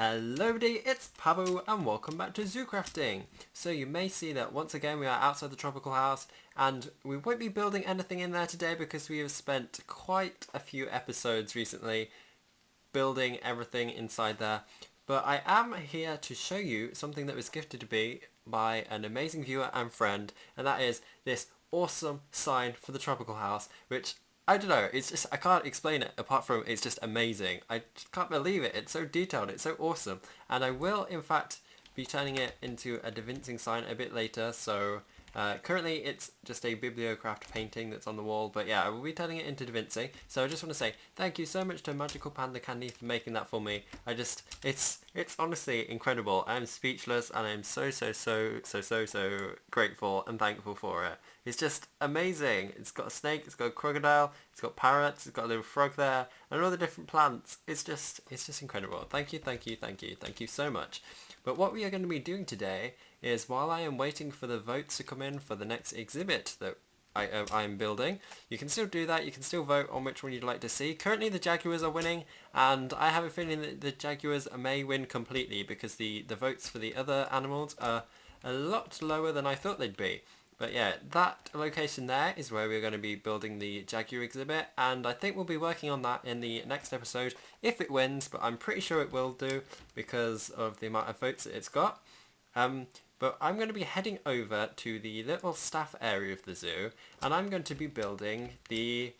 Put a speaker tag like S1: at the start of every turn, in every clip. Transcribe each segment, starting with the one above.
S1: Hello everybody, it's Pabo and welcome back to ZooCrafting. So you may see that once again we are outside the tropical house and we won't be building anything in there today because we have spent quite a few episodes recently building everything inside there. But I am here to show you something that was gifted to me by an amazing viewer and friend, and that is this awesome sign for the tropical house, which I don't know, it's just, I can't explain it apart from it's just amazing. I just can't believe it. It's so detailed, it's so awesome. And I will in fact be turning it into a DaVincing sign a bit later, so currently it's just a BiblioCraft painting that's on the wall, but yeah, I will be turning it into DaVincing. So I just want to say thank you so much to Magical Panda Candy for making that for me. It's honestly incredible. I'm speechless and I'm so grateful and thankful for it. It's just amazing. It's got a snake, it's got a crocodile, it's got parrots, it's got a little frog there, and all the different plants. It's just incredible. Thank you so much. But what we are going to be doing today is, while I am waiting for the votes to come in for the next exhibit that I am building, you can still do that. You can still vote on which one you'd like to see. Currently the Jaguars are winning, and I have a feeling that the Jaguars may win completely because the votes for the other animals are a lot lower than I thought they'd be. But yeah, that location there is where we're going to be building the Jaguar exhibit, and I think we'll be working on that in the next episode if it wins, but I'm pretty sure it will do because of the amount of votes that it's got. But I'm going to be heading over to the little staff area of the zoo, and I'm going to be building the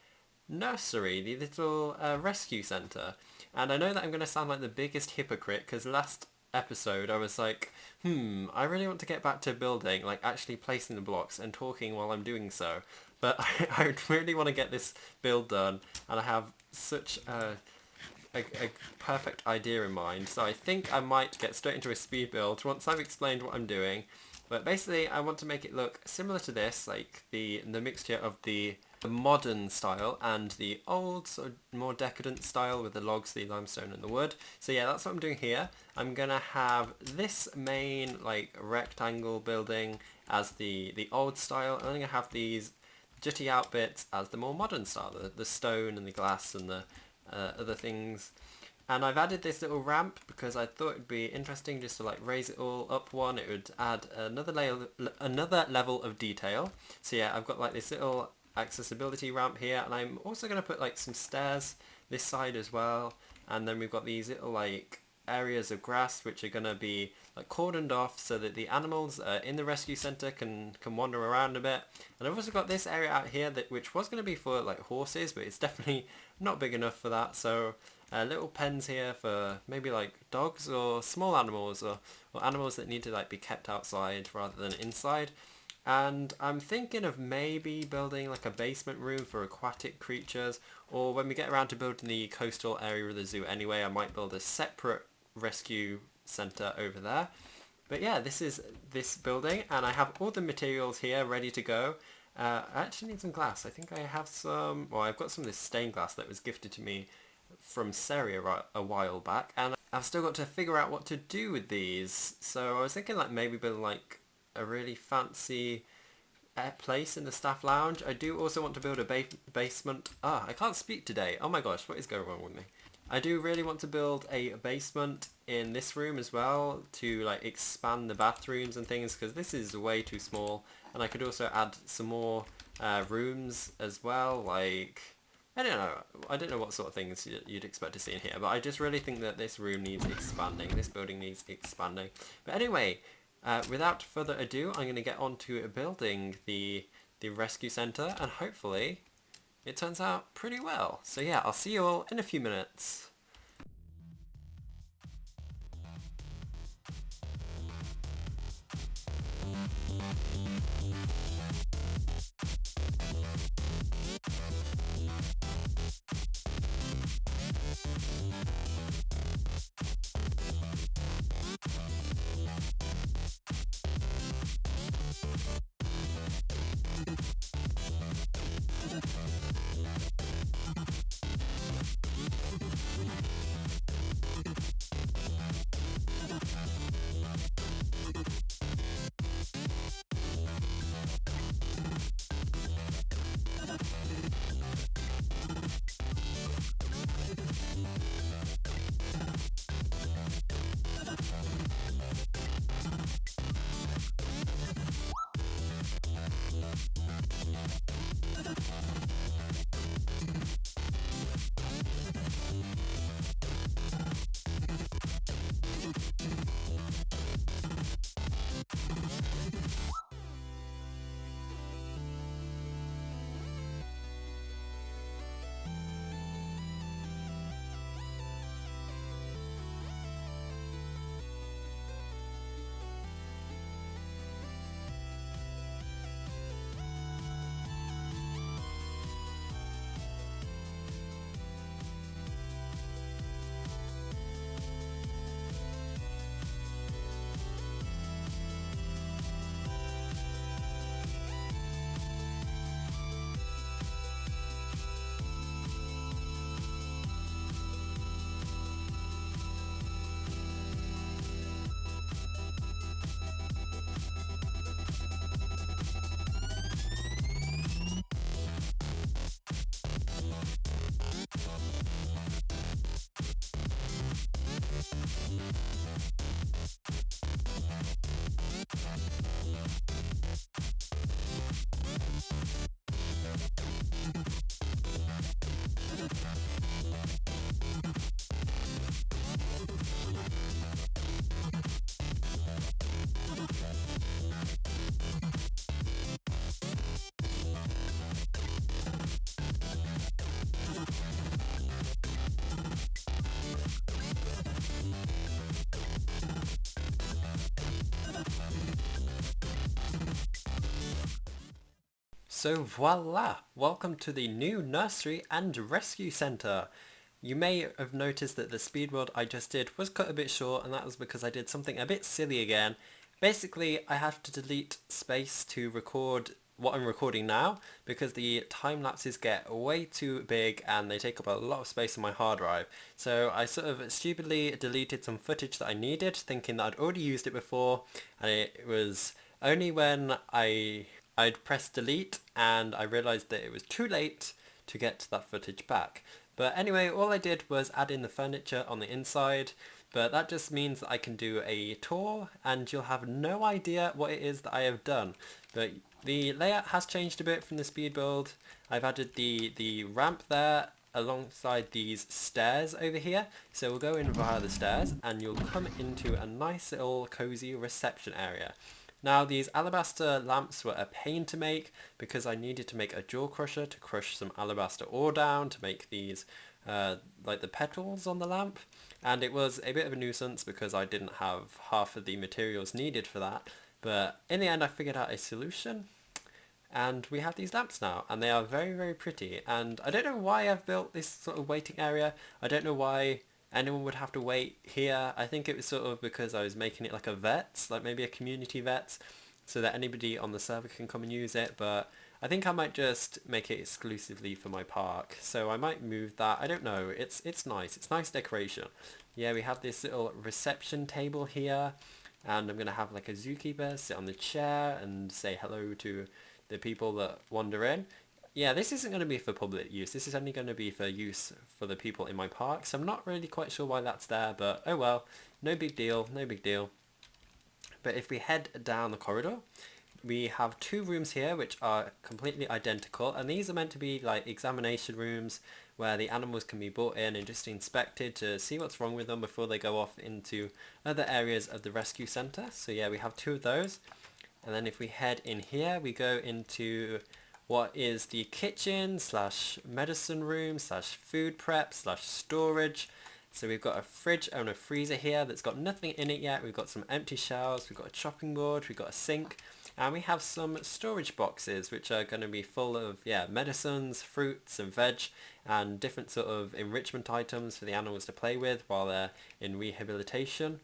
S1: nursery, the little rescue centre. And I know that I'm going to sound like the biggest hypocrite because last episode I was like, I really want to get back to building, like actually placing the blocks and talking while I'm doing so. But I really want to get this build done, and I have such a perfect idea in mind. So I think I might get straight into a speed build once I've explained what I'm doing. But basically I want to make it look similar to this, like the mixture of the modern style and the old sort of more decadent style with the logs, the limestone and the wood. So yeah, that's what I'm doing here. I'm gonna have this main like rectangle building as the old style, and I'm gonna have these jutty out bits as the more modern style, the stone and the glass and the other things. And I've added this little ramp because I thought it'd be interesting just to like raise it all up one. It would add another level of detail. So yeah, I've got like this little accessibility ramp here, and I'm also going to put like some stairs this side as well. And then we've got these little like areas of grass which are going to be like cordoned off so that the animals in the rescue center can wander around a bit. And I've also got this area out here which was going to be for like horses, but it's definitely not big enough for that. So little pens here for maybe like dogs or small animals or animals that need to like be kept outside rather than inside. And I'm thinking of maybe building like a basement room for aquatic creatures, or when we get around to building the coastal area of the zoo anyway, I might build a separate rescue center over there. But yeah, this is this building, and I have all the materials here ready to go. I actually need some glass. I think I have some, well, I've got some of this stained glass that was gifted to me from Seri a while back, and I've still got to figure out what to do with these. So I was thinking like maybe build like a really fancy place in the staff lounge. I do also want to build a basement. I can't speak today. Oh my gosh, what is going wrong with me? I do really want to build a basement in this room as well to like expand the bathrooms and things, because this is way too small. And I could also add some more rooms as well, like I don't know what sort of things you'd expect to see in here, but I just really think that this room needs expanding, this building needs expanding. But anyway, without further ado, I'm going to get on to building the rescue center, and hopefully it turns out pretty well. So yeah, I'll see you all in a few minutes. So voila! Welcome to the new Nursery and Rescue Centre. You may have noticed that the speed build I just did was cut a bit short, and that was because I did something a bit silly again. Basically, I have to delete space to record what I'm recording now because the time lapses get way too big and they take up a lot of space on my hard drive. So I sort of stupidly deleted some footage that I needed, thinking that I'd already used it before, and it was only when I'd pressed delete and I realised that it was too late to get that footage back. But anyway, all I did was add in the furniture on the inside, but that just means that I can do a tour and you'll have no idea what it is that I have done. But the layout has changed a bit from the speed build. I've added the ramp there alongside these stairs over here. So we'll go in via the stairs and you'll come into a nice little cozy reception area. Now these alabaster lamps were a pain to make because I needed to make a jaw crusher to crush some alabaster ore down to make these like the petals on the lamp, and it was a bit of a nuisance because I didn't have half of the materials needed for that, but in the end I figured out a solution and we have these lamps now and they are very pretty. And I don't know why I've built this sort of waiting area. I don't know why anyone would have to wait here. I think it was sort of because I was making it like a vets, like maybe a community vets, so that anybody on the server can come and use it, but I think I might just make it exclusively for my park. So I might move that. I don't know. It's nice. It's nice decoration. Yeah, we have this little reception table here, and I'm going to have like a zookeeper sit on the chair and say hello to the people that wander in. Yeah, this isn't going to be for public use. This is only going to be for use for the people in my park. So I'm not really quite sure why that's there, but oh well. No big deal, no big deal. But if we head down the corridor, we have two rooms here which are completely identical. And these are meant to be like examination rooms where the animals can be brought in and just inspected to see what's wrong with them before they go off into other areas of the rescue centre. So yeah, we have two of those. And then if we head in here, we go into what is the kitchen slash medicine room slash food prep slash storage. So we've got a fridge and a freezer here that's got nothing in it yet. We've got some empty shelves, we've got a chopping board, we've got a sink, and we have some storage boxes which are going to be full of medicines, fruits and veg, and different sort of enrichment items for the animals to play with while they're in rehabilitation.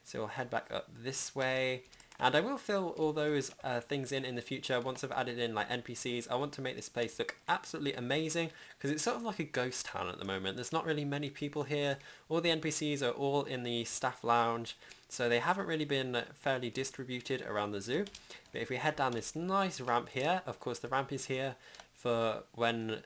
S1: So we'll head back up this way. And I will fill all those things in the future once I've added in like NPCs. I want to make this place look absolutely amazing because it's sort of like a ghost town at the moment. There's not really many people here. All the NPCs are all in the staff lounge, so they haven't really been fairly distributed around the zoo. But if we head down this nice ramp here, of course the ramp is here for when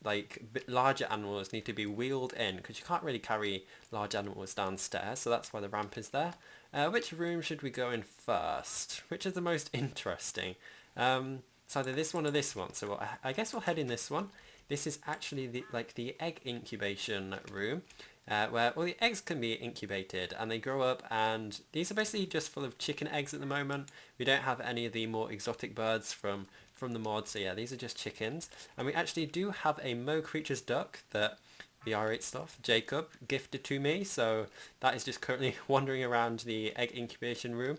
S1: like larger animals need to be wheeled in because you can't really carry large animals downstairs, so that's why the ramp is there. Which room should we go in first? Which is the most interesting? It's either this one or this one, so I guess we'll head in this one. This is actually the egg incubation room, where all the eggs can be incubated and they grow up, and these are basically just full of chicken eggs at the moment. We don't have any of the more exotic birds from the mod, so yeah, these are just chickens. And we actually do have a MoCreatures duck that the R8 stuff, Jacob, gifted to me, so that is just currently wandering around the egg incubation room.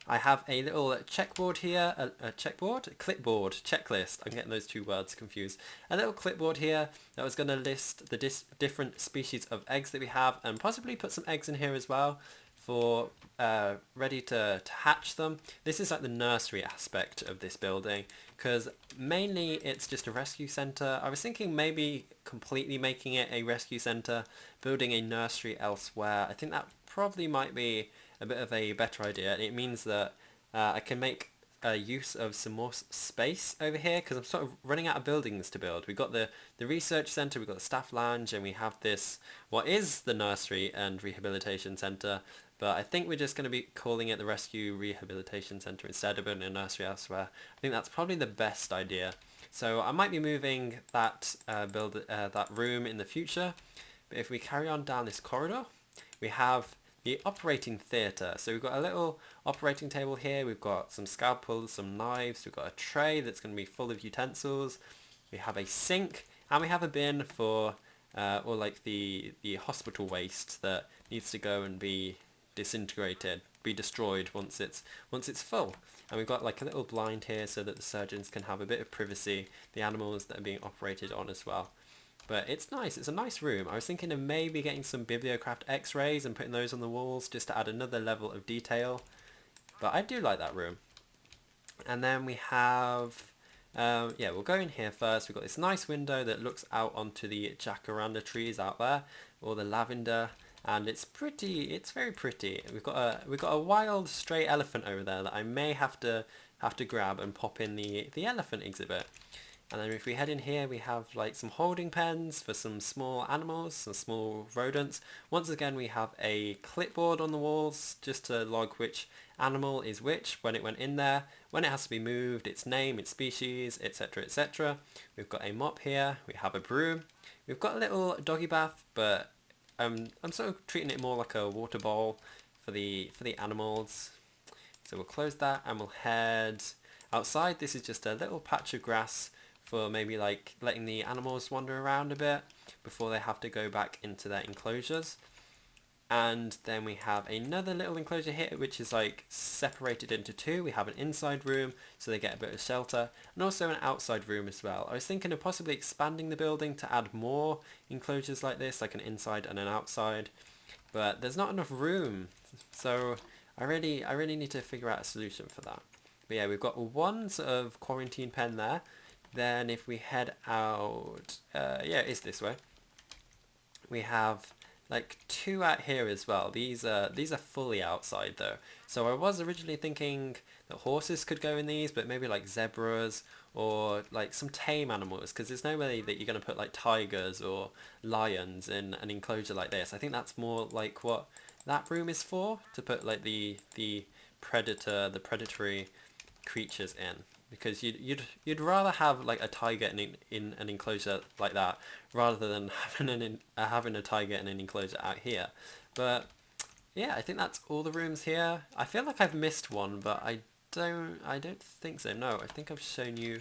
S1: I have a little checkboard here, a clipboard, checklist, I'm getting those two words confused. A little clipboard here that was going to list the different species of eggs that we have, and possibly put some eggs in here as well for ready to hatch them. This is like the nursery aspect of this building, because mainly it's just a rescue centre. I was thinking maybe completely making it a rescue centre, building a nursery elsewhere. I think that probably might be a bit of a better idea. It means that I can make use of some more space over here, because I'm sort of running out of buildings to build. We've got the research centre, we've got the staff lounge, and we have this, what is the nursery and rehabilitation centre, but I think we're just going to be calling it the Rescue Rehabilitation Centre instead of building a nursery elsewhere. I think that's probably the best idea. So I might be moving that that room in the future. But if we carry on down this corridor, we have the operating theatre. So we've got a little operating table here. We've got some scalpels, some knives. We've got a tray that's going to be full of utensils. We have a sink, and we have a bin for all like the hospital waste that needs to go and be disintegrated be destroyed once it's full. And we've got like a little blind here so that the surgeons can have a bit of privacy, the animals that are being operated on as well. But it's nice, it's a nice room. I was thinking of maybe getting some BiblioCraft x-rays and putting those on the walls just to add another level of detail. But I do like that room. And then we have, yeah, we'll go in here first. We've got this nice window that looks out onto the jacaranda trees out there, or the lavender. And it's pretty, it's very pretty. We've got a wild stray elephant over there that I may have to grab and pop in the elephant exhibit. And then if we head in here, we have like some holding pens for some small animals, some small rodents. Once again, we have a clipboard on the walls just to log which animal is which, when it went in there, when it has to be moved, its name, its species, etc, etc. We've got a mop here, we have a broom. We've got a little doggy bath, but I'm sort of treating it more like a water bowl for the animals. So we'll close that and we'll head outside. This is just a little patch of grass for maybe like letting the animals wander around a bit before they have to go back into their enclosures. And then we have another little enclosure here which is like separated into two. We have an inside room so they get a bit of shelter, and also an outside room as well. I was thinking of possibly expanding the building to add more enclosures like this, like an inside and an outside, but there's not enough room, so I really need to figure out a solution for that. But yeah, we've got one sort of quarantine pen there. Then if we head out, yeah, it's this way. We have like two out here as well. These are fully outside though. So I was originally thinking that horses could go in these, but maybe like zebras or like some tame animals, because there's no way that you're going to put like tigers or lions in an enclosure like this. I think that's more like what that room is for, to put like the predatory creatures in. Because you'd rather have like a tiger in an enclosure like that rather than having a tiger in an enclosure out here. But yeah, I think that's all the rooms here. I feel like I've missed one, but I don't think so. No, I think I've shown you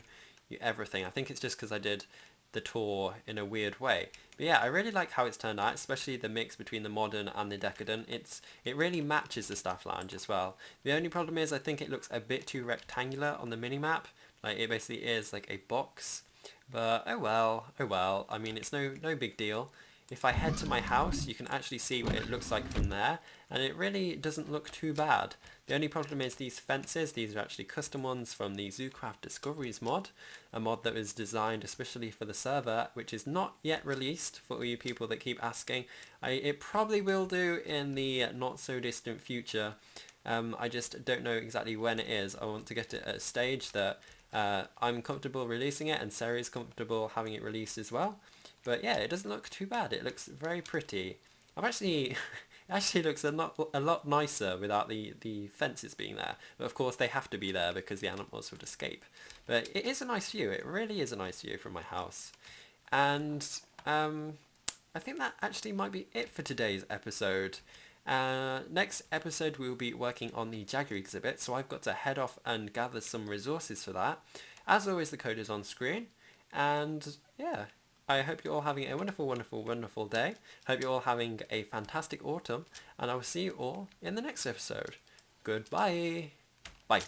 S1: everything. I think it's just because I did the tour in a weird way. But yeah, I really like how it's turned out, especially the mix between the modern and the decadent. It really matches the staff lounge as well. The only problem is I think it looks a bit too rectangular on the minimap. Like it basically is like a box. But oh well. I mean, it's no big deal. If I head to my house, you can actually see what it looks like from there, and it really doesn't look too bad. The only problem is these fences. These are actually custom ones from the ZooCraft Discoveries mod, a mod that was designed especially for the server, which is not yet released for all you people that keep asking. It probably will do in the not so distant future. I just don't know exactly when it is. I want to get it at a stage that I'm comfortable releasing it and Sarah's comfortable having it released as well. But yeah, it doesn't look too bad. It looks very pretty. It actually looks a lot nicer without the fences being there. But of course they have to be there because the animals would escape. But it is a nice view. It really is a nice view from my house. And I think that actually might be it for today's episode. Next episode we will be working on the Jagger exhibit, so I've got to head off and gather some resources for that. As always, the code is on screen. And yeah, I hope you're all having a wonderful day. Hope you're all having a fantastic autumn, and I will see you all in the next episode. Goodbye. Bye.